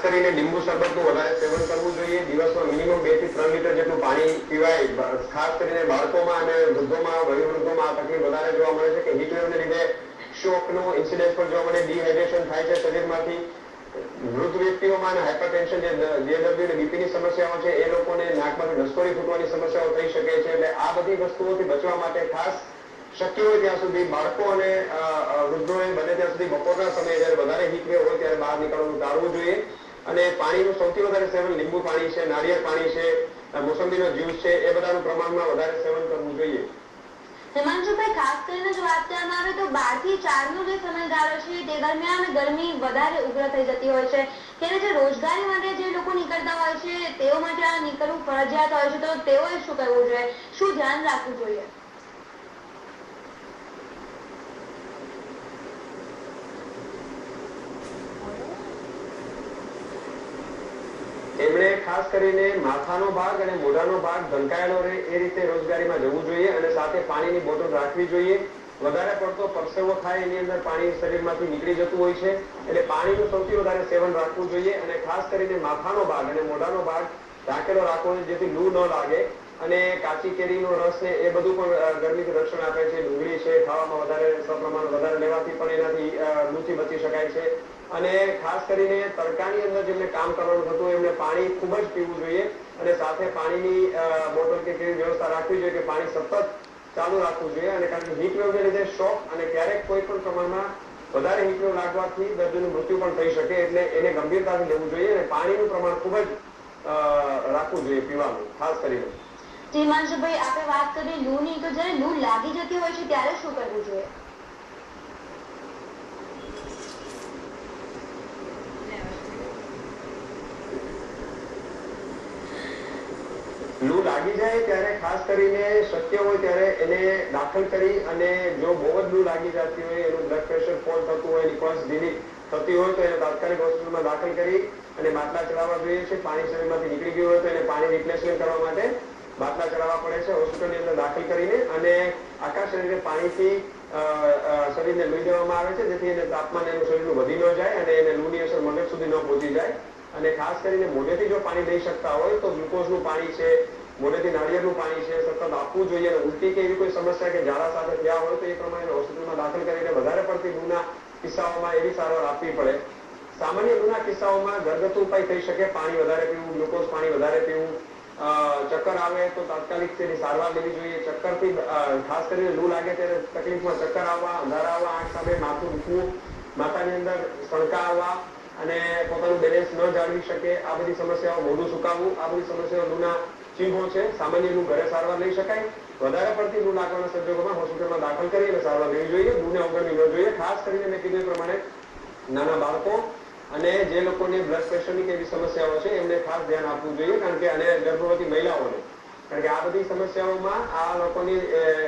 કરીને લીંબુ શરબતનું વધારે સેવન કરવું જોઈએ। દિવસમાં મિનિમમ 2 થી 3 લીટર જેટલું પાણી પીવાય। ખાસ કરીને બાળકોમાં અને વૃદ્ધોમાં, વયોવૃદ્ધોમાં આ તકલીફ વધારે જોવા મળે છે કે હીટ વેવને લીધે શોકનો ઇન્સિડન્સ પણ જોવા મળે, ડિહાઇડ્રેશન થાય છે શરીરમાંથી। વૃદ્ધ વ્યક્તિઓમાં અને હાઇપરટેન્શન, જેડબ્લ્યુ અને બીપીની સમસ્યાઓ છે એ લોકોને નાકમાંથી નસકોડી ફૂટવાની સમસ્યાઓ થઈ શકે છે। એટલે આ બધી વસ્તુઓથી બચવા માટે ખાસ શક્ય હોય ત્યાં સુધી બાળકો અને વૃદ્ધોએ બને ત્યાં સુધી બપોરના સમયે જ્યારે વધારે હીટ વેવ હોય ત્યારે બહાર નીકળવાનું ટાળવું જોઈએ। અને પાણીનું સૌથી વધારે સેવન લીંબુ પાણી છે, નાળિયેર પાણી છે, મોસંબીનો જ્યુસ છે, એ બધાનું પ્રમાણમાં વધારે સેવન કરવું જોઈએ। હિમાંશુભાઈ, ખાસ કરીને જો વાત કરવામાં આવે તો 12 થી 4 નો જે સમયગાળો છે તે દરમિયાન ગરમી વધારે ઉગ્ર થઈ જતી હોય છે, ત્યારે જે રોજગારી માટે જે લોકો નીકળતા હોય છે તેઓ માટે આ નીકળવું ફરજિયાત હોય છે, તો તેઓએ શું કરવું જોઈએ, શું ધ્યાન રાખવું જોઈએ? એમણે ખાસ કરીને માથાનો ભાગ અને મોઢાનો ભાગ ઢંકાયેલો રહે એ રીતે રોજગારીમાં જવું જોઈએ અને સાથે પાણીની બોટલ રાખવી જોઈએ। વધારે પડતો પરસેવો થાય એની અંદર પાણી શરીરમાંથી નીકળી જતું હોય છે, એટલે પાણીનું સૌથી વધારે સેવન રાખવું જોઈએ। અને ખાસ કરીને માથાનો ભાગ અને મોઢાનો ભાગ ઢાંકેલો રાખવો જોઈએ જેથી લૂ ન લાગે। અને કાચી કેરીનો રસ ને એ બધું પણ ગરમીથી રક્ષણ આપે છે। ડુંગળી છે ખાવામાં વધારે સપ્રમાણ વધારે લેવાથી પણ એનાથી લૂથી બચી શકાય છે। અને ખાસ કરીને તડકાની અંદર જેમને કામ કરવાનું થતું હોય એમને પાણી ખૂબ જ પીવું જોઈએ અને સાથે પાણીની બોટલ કે કેવી વ્યવસ્થા રાખવી જોઈએ કે પાણી સતત ચાલુ રાખવું જોઈએ। અને કારણ કે હીટ વેવને લીધે શોક અને ક્યારેક કોઈ પણ પ્રમાણમાં વધારે હીટ વેવ લાગવાથી દર્દીનું મૃત્યુ પણ થઈ શકે, એટલે એને ગંભીરતાથી લેવું જોઈએ અને પાણીનું પ્રમાણ ખૂબ જ રાખવું જોઈએ પીવાનું ખાસ કરીને। હિમાંશુભાઈ, આપણે વાત કરીએ લૂની, તો જ્યારે લૂ લાગી જતી હોય છે ત્યારે શું કરવું જોઈએ? લૂ લાગી જાય ત્યારે ખાસ કરીને શક્ય હોય ત્યારે એને દાખલ કરી, અને જો બહુ જ લૂ લાગી જતી હોય, એનું બ્લડ પ્રેશર ફોલ થતું હોય, નિકોલ્સ ઢીલી થતી હોય તો એને તાત્કાલિક હોસ્પિટલમાં દાખલ કરી અને બાટલા ચડાવવા જોઈએ છે। પાણી શરીરમાંથી નીકળી ગયું હોય તો એને પાણી રિપ્લેસમેન્ટ કરવા માટે બાટલા ચડાવવા પડે છે હોસ્પિટલની અંદર દાખલ કરીને। અને આખા શરીરે પાણીથી શરીરને લોહી દેવામાં આવે છે જેથી એને તાપમાન એનું શરીરનું વધી ન જાય અને એને લૂની અસર મગજ સુધી ન પહોંચી જાય। અને ખાસ કરીને મોઢેથી જો પાણી લઈ શકતા હોય તો ગ્લુકોઝનું પાણી છે, મોઢેથી નાળિયેરનું પાણી છે, સતત આપવું જોઈએ। અને ઉલટી કે એવી કોઈ સમસ્યા કે ઝાડા સાથે થયા હોય તો એ પ્રમાણે હોસ્પિટલમાં દાખલ કરીને વધારે પડતી લૂના કિસ્સાઓમાં એવી સારવાર આપવી પડે। સામાન્ય લૂના કિસ્સાઓમાં ઘરગથ્થુ ઉપાય થઈ શકે, પાણી વધારે પીવું, ગ્લુકોઝ પાણી વધારે પીવું, ચક્કર આવે તો તાત્કાલિક તેની સારવાર લેવી જોઈએ। ચક્કરથી ખાસ કરીને લૂ લાગે ત્યારે તકલીફમાં ચક્કર આવવા, અંધારા આવવા, આંખ સામે માથું દુખવું, માથાની અંદર સણકા આવવા અને પોતાનું બેલેન્સ ન જાળવી શકે, આ બધી સમસ્યાઓ, મોઢું સુકાવવું, આ બધી સમસ્યાઓ લૂના ચિહ્નો છે। સામાન્ય લૂ ઘરે સારવાર લઈ શકાય, વધારે પડતી લૂ લાગવાના સંજોગોમાં હોસ્પિટલમાં દાખલ કરી અને સારવાર લેવી જોઈએ। લૂને અવગણવી ન જોઈએ। ખાસ કરીને મેં કીધું એ પ્રમાણે નાના બાળકો અને જે લોકોને બ્લડ પ્રેશરની કે એવી સમસ્યાઓ છે એમને ખાસ ધ્યાન આપવું જોઈએ, કારણ કે અને ગર્ભવતી મહિલાઓને, કારણ કે આ બધી સમસ્યાઓમાં આ લોકોની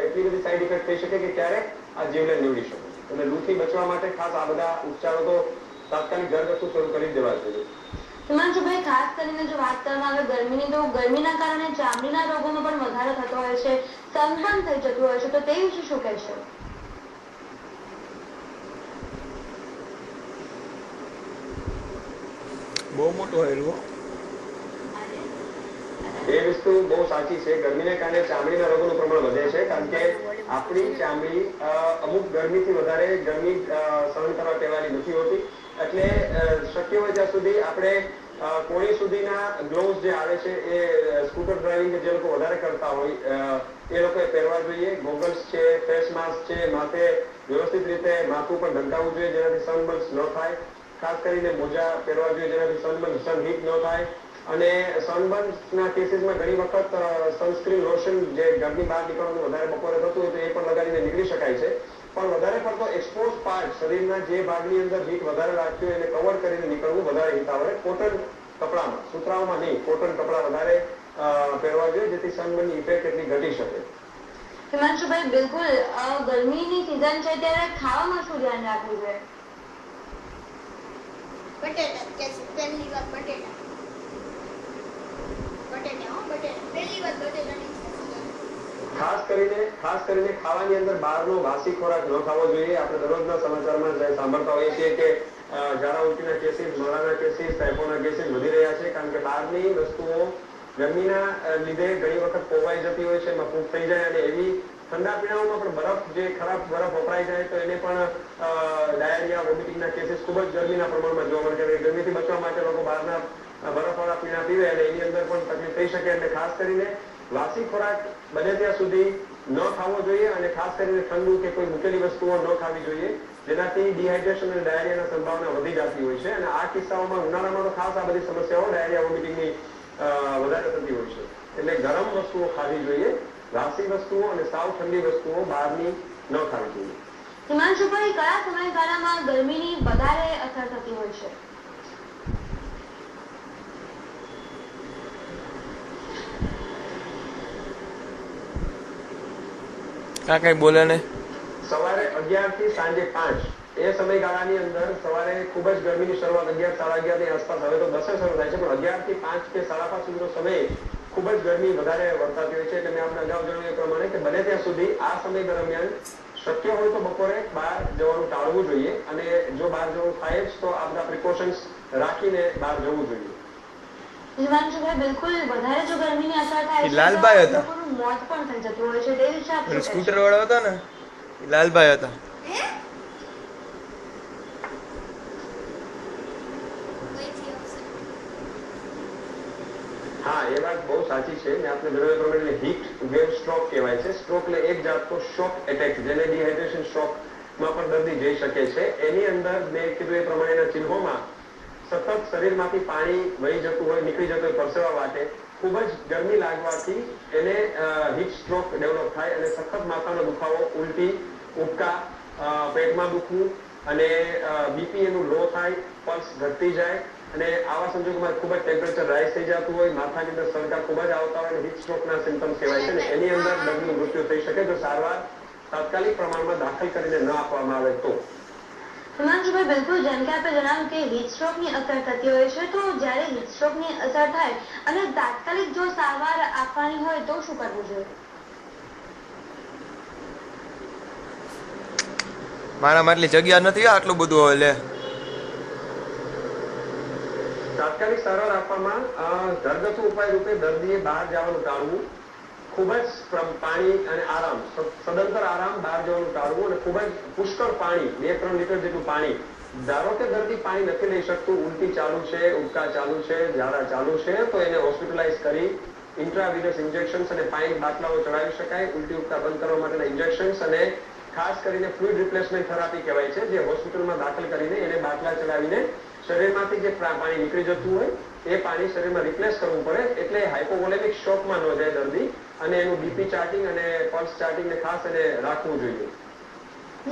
એટલી બધી સાઈડ ઇફેક્ટ થઈ શકે કે ક્યારેક આ જીવલેણ નીવડી શકે। એટલે લૂથી બચવા માટે ખાસ આ બધા ઉપચારો તો તાત્કાલિક ઘરગથ્થુ શરૂ કરી દેવા જોઈએ। હિમાંશુભાઈ, ખાસ કરીને જો વાત કરવામાં આવે ગરમીની, તો ગરમીના કારણે ચામડીના રોગોનો પણ વધારો થતો હોય છે, સનબર્ન થઈ જતું હોય છે, તો તે વિશે શું કહેશો? બહુ મોટો હેલો એ વસ્તુ બહુ સાચી છે। ગરમીને કારણે ચામડીના રોગોનું પ્રમાણ વધે છે, કારણ કે આપણી ચામડી અમુક ગરમીથી વધારે ગરમી સહન કરવા ટેવાયેલી નથી હોતી। એટલે શક્ય હોય ત્યાં સુધી આપણે કોણી સુધીના ગ્લોવ્સ જે આવે છે એ સ્કૂટર ડ્રાઇવિંગ જે લોકો વધારે કરતા હોય એ લોકોએ પહેરવા જોઈએ। ગોગલ્સ છે, ફેસ માસ્ક છે, માથે વ્યવસ્થિત રીતે માથું પણ ઢંકાવવું જોઈએ જેનાથી સનબર્ન ન થાય। ખાસ કરીને મોજા પહેરવા જોઈએ જેનાથી સન હીટ ન થાય। અને સનબર્નના કેસીસમાં ઘણી વખત સનસ્ક્રીન લોશન જે ઘરની બહાર નીકળવાનું વધારે બપોરે થતું હોય તો એ પણ લગાડીને નીકળી શકાય છે। પણ વધારે પડતો એક્સપોઝ પાર્ટ, શરીરના જે ભાગની અંદર હીટ વધારે લાગતી હોય એને કવર કરીને નીકળવું વધારે હિતાવહ। કોટન કપડામાં, સુતરાઉમાં નહીં, કોટન કપડા વધારે પહેરવા જોઈએ જેથી સનબર્નની ઇફેક્ટ એટલી ઘટી શકે। હિમાંશુભાઈ, બિલકુલ ગરમીની સિઝન છે ત્યારે ખાવામાં શું ધ્યાન રાખવું જોઈએ? બટેટા, પહેલી વાત બટેટા, પહેલી વાત બટેટાની ખાસ કરીને ખાવાની અંદર બહારનો વાસી ખોરાક ન ખાવો જોઈએ। આપણે દરરોજના સમાચારમાં સાંભળતા હોઈએ છીએ કે ઝાડા ઉલટીના કેસીસ, મોઢાના કેસીસ, ટાઇફોઇડના કેસીસ વધી રહ્યા છે, કારણ કે બહારની વસ્તુઓ ગરમીના લીધે ઘણી વખત પોવાઈ જતી હોય છે, એમાં ફૂગ થઈ જાય, અને એવી ઠંડા પીણાઓમાં પણ બરફ, જે ખરાબ બરફ વપરાઈ જાય તો એને પણ ડાયરિયા, વોમિટિંગના કેસીસ ખૂબ જ ગરમીના પ્રમાણમાં જોવા મળે છે. ગરમીથી બચવા માટે લોકો બહારના બરફવાળા પીણા પીવે અને એની અંદર પણ તકલીફ થઈ શકે. એટલે ખાસ કરીને વાસી ખોરાક બને ત્યાં સુધી ન ખાવો જોઈએ, અને ખાસ કરીને ઠંડુ કે કોઈ મૂકેલી વસ્તુઓ ન ખાવી જોઈએ, જેનાથી ડિહાઇડ્રેશન અને ડાયરિયાની સંભાવના વધી જતી હોય છે. અને આ કિસ્સાઓમાં ઉનાળામાં તો ખાસ આ બધી સમસ્યાઓ ડાયરિયા, વોમિટિંગની વધારે થતી હોય છે. એટલે ગરમ વસ્તુઓ ખાવી જોઈએ, વાસી વસ્તુઓ અને સાવ ઠંડી વસ્તુઓ બહારની ન ખાવી જોઈએ. હિમાંશુભાઈ, કયા સમયગાળામાં ગરમીની વધારે અસર થતી હોય છે? કઈ બોલે ને. સવારે 11 થી સાંજે 5 એ સમયગાળાની અંદર સવારે ખૂબ જ ગરમીની શરૂઆત 11, 11:30 ની આસપાસ, હવે તો 10 શરૂ થાય છે, પણ 11 થી 5 કે 5:30 સુધીનો સમય ખૂબ જ ગરમી વધારે વર્તાતી હોય છે. એટલે મેં આપણે અગાઉ જણાવ્યું એ પ્રમાણે કે બને ત્યાં સુધી આ સમય દરમિયાન શક્ય હોય તો બપોરે બહાર જવાનું ટાળવું જોઈએ, અને જો બહાર જવું થાય જ તો આ બધા પ્રિકોશન્સ રાખીને બહાર જવું જોઈએ. હિમાંશુભાઈ, બિલકુલ વધારે જો ગરમીની અસર થાય લાલભાઈ હતા, લોકોનું મોત પણ થઈ જતું હોય છે, તે વિશે આપ શું કહેશો? સ્કૂટર વાળો હતો ને, લાલભાઈ હતા. હા, એ વાત બહુ સાચી છે. મેં આપણે જણાવ્યા પ્રમાણે હીટ વેવ સ્ટ્રોક કહેવાય છે. સ્ટ્રોક એટલે એક જાતનો શોક એટેક, જેને ડિહાઇડ્રેશન શોકમાં પણ દર્દી જઈ શકે છે. એની અંદર મેં કીધું એ પ્રમાણેના ચિહ્નોમાં સતત શરીરમાંથી પાણી વહી જતું હોય, નીકળી જતું હોય પરસેવા વાટે, ખૂબ જ ગરમી લાગવાથી એને હીટ સ્ટ્રોક ડેવલપ થાય, અને સખત માથાનો દુખાવો, ઉલટી, ઉબકા, પેટમાં દુખવું, અને બીપી એનું લો થાય, પલ્સ ઘટતી જાય, અને આવા સંજોગોમાં ખૂબ જ ટેમ્પરેચર રાઇઝ થઈ જતું હોય, માથાની અંદર સળકા ખૂબ જ આવતા હોય, હીટ સ્ટ્રોકના સિમ્પટમ્સ કહેવાય છે. ને એની અંદર દર્દીનું મૃત્યુ થઈ શકે જો સારવાર તાત્કાલિક પ્રમાણમાં દાખલ કરીને ન આપવામાં આવે તો. હિમાંશુભાઈ, બિલકુલ જેમ કે આપણે જણાવ્યું કે હીટ સ્ટ્રોકની અસર થતી હોય છે, તો જ્યારે હીટ સ્ટ્રોકની અસર થાય અને તાત્કાલિક જો સારવાર આપવાની હોય તો શું કરવું જોઈએ? મારામાં એટલી જગ્યા નથી આટલું બધું હોય લે. તાત્કાલિક સારવાર આપવામાં ઘરગથ્થુ ઉપાય રૂપે દર્દીએ બહાર જવાનું ટાળવું, ખૂબ જ પાણી અને આરામ, સદંતર આરામ, બહાર જવાનું ટાળવું, અને ખૂબ જ પુષ્કળ પાણી, 2-3 લીટર જેટલું પાણી. ધારો કે દર્દી પાણી નથી લઈ શકતું, ઉલટી ચાલુ છે, ઉબકા ચાલુ છે, ઝાડા ચાલુ છે, તો એને હોસ્પિટલાઇઝ કરી ઇન્ટ્રાવિનસ ઇન્જેક્શન્સ અને પાઇપ બાટલાઓ ચડાવી શકાય. ઉલટી ઉબકા બંધ કરવા માટેના ઇન્જેક્શન્સ, અને ખાસ કરીને ફ્લુઇડ રિપ્લેસમેન્ટ થેરાપી કહેવાય છે, જે હોસ્પિટલમાં દાખલ કરીને એને બાટલા ચડાવીને શરીરમાંથી જે પાણી નીકળી જતું હોય એ પાણી શરીરમાં રિપ્લેસ કરવું પડે, એટલે હાઇપોવોલેમિક શોકમાં ન જાય દર્દી, અને એનું બીપી ચાર્ટિંગ અને પલ્સ ચાર્ટિંગ ખાસ એને રાખવું જોઈએ.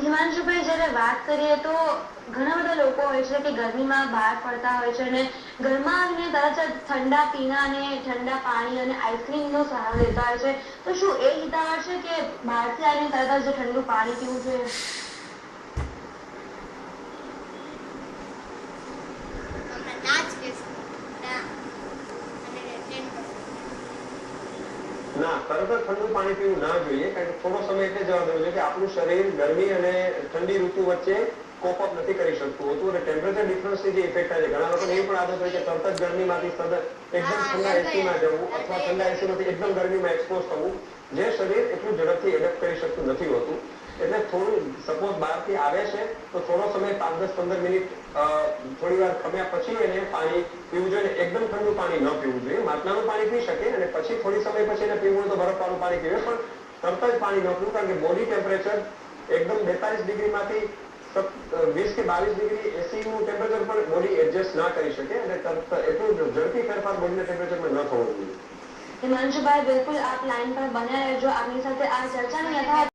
હિમાંશુભાઈ, જ્યારે વાત કરીએ તો ઘણા બધા લોકો હોય છે કે ગરમીમાં બહાર ફરતા હોય છે અને ઘરમાં આવીને તરત જ ઠંડા પીણા અને ઠંડા પાણી અને આઈસ્ક્રીમનો સહારો લેતા હોય છે, તો શું એ હિતાવહ છે કે બહારથી આવીને તરત જ ઠંડુ પાણી પીવું જોઈએ? ના, તરત જ ઠંડુ પાણી પીવું ના જોઈએ, કારણ કે થોડો સમય એટલે જવા દેવું જોઈએ કે આપણું શરીર ગરમી અને ઠંડી ઋતુ વચ્ચે કોપ અપ નથી કરી શકતું હોતું, અને ટેમ્પરેચર ડિફરન્સની જે ઇફેક્ટ થાય છે, ઘણા લોકોને એવી પણ આદત હોય કે તરત જ ગરમીમાંથી એકદમ ઠંડા એસીમાં જવું, અથવા ઠંડા એસીમાંથી એકદમ ગરમીમાં એક્સપોઝ થવું, જે શરીર એટલું ઝડપથી એડપ્ટ કરી શકતું નથી હોતું. એટલે થોડું, સપોઝ બહારથી આવે છે તો થોડો સમય 5-10-15 મિનિટ થોડી વાર ખમ્યા પછી એને પાણી પીવું જોઈએ. એકદમ ઠંડુ પાણી ન પીવું જોઈએ. માટલાનું પાણી પી શકે, અને પછી થોડી સમય પછી એને પીવું હોય તો બરફવાળું પાણી પીવે, પણ તરત જ પાણી ન પીવું, કારણ કે બોડી ટેમ્પરેચર એકદમ 42 ડિગ્રીમાંથી 20 કે 22 ડિગ્રી એસીનું ટેમ્પરેચર પણ બોડી એડજસ્ટ ના કરી શકે, અને એટલું ઝડપી ફેરફાર બોડીના ટેમ્પરેચરમાં ન થવો જોઈએ. હિમાંશુભાઈ, બિલકુલ આપ લાઈન પર બન્યા રહેજો. આપની સાથે આ ચર્ચાની યથાર્થ